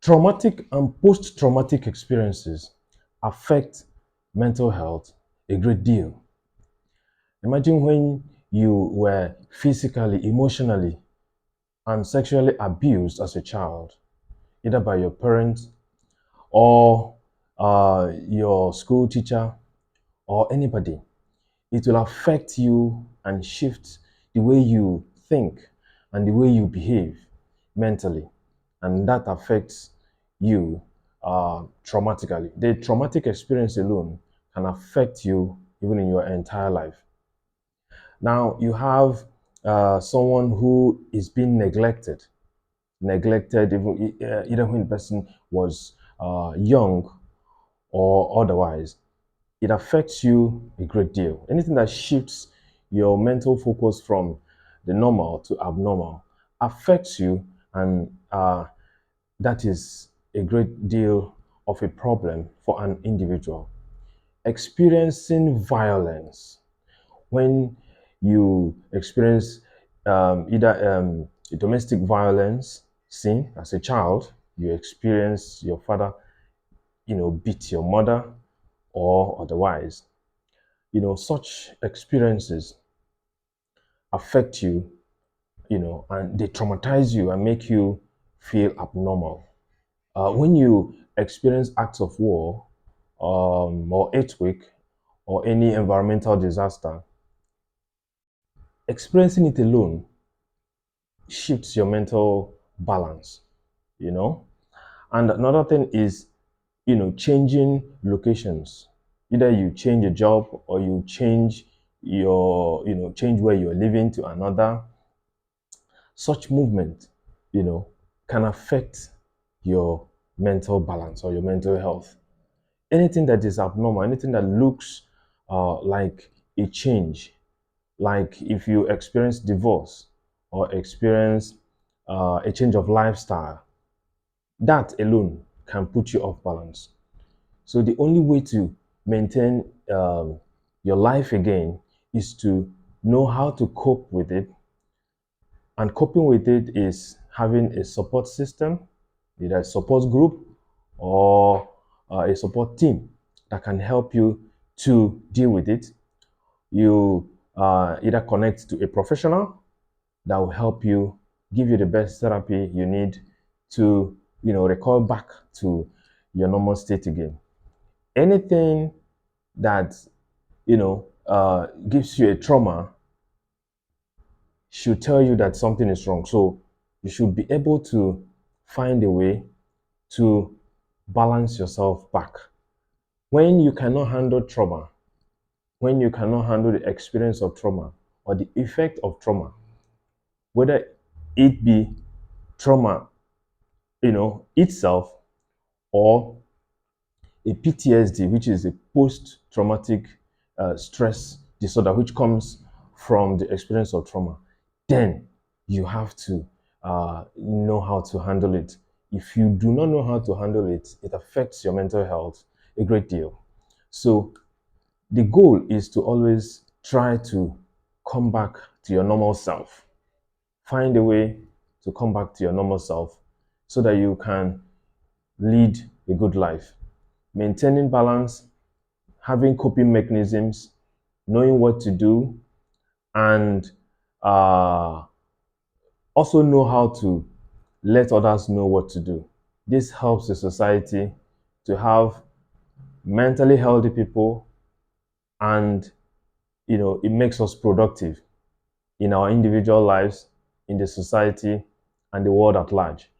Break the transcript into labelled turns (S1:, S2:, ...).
S1: Traumatic and post-traumatic experiences affect mental health a great deal. Imagine when you were physically, emotionally, and sexually abused as a child, either by your parents or your school teacher or anybody. It will affect you and shift the way you think and the way you behave mentally. And that affects you traumatically. The traumatic experience alone can affect you even in your entire life. Now, you have someone who is being neglected even, either when the person was young or otherwise. It affects you a great deal. Anything that shifts your mental focus from the normal to abnormal affects you, and that is a great deal of a problem for an individual. Experiencing violence, when you experience either domestic violence scene as a child, you experience your father, beat your mother or otherwise, such experiences affect you, and they traumatize you and make you feel abnormal. When you experience acts of war or earthquake or any environmental disaster, experiencing it alone shifts your mental balance, you know. And another thing is, changing locations. Either you change a job or you change change where you're living to another. Such movement, can affect your mental balance or your mental health. Anything that is abnormal, anything that looks like a change, like if you experience divorce or experience a change of lifestyle, that alone can put you off balance. So the only way to maintain your life again is to know how to cope with it. And coping with it is having a support system, either a support group or a support team that can help you to deal with it. You either connect to a professional that will help you, give you the best therapy you need to, recall back to your normal state again. Anything that gives you a trauma should tell you that something is wrong. So you should be able to find a way to balance yourself back. When you cannot handle trauma, when you cannot handle the experience of trauma or the effect of trauma, whether it be trauma, itself, or a PTSD, which is a post-traumatic stress disorder, which comes from the experience of trauma, then you have to know how to handle it. If you do not know how to handle it, it affects your mental health a great deal. So the goal is to always try to come back to your normal self. Find a way to come back to your normal self so that you can lead a good life. Maintaining balance, having coping mechanisms, knowing what to do, and also know how to let others know what to do. This helps the society to have mentally healthy people, and it makes us productive in our individual lives, in the society, and the world at large.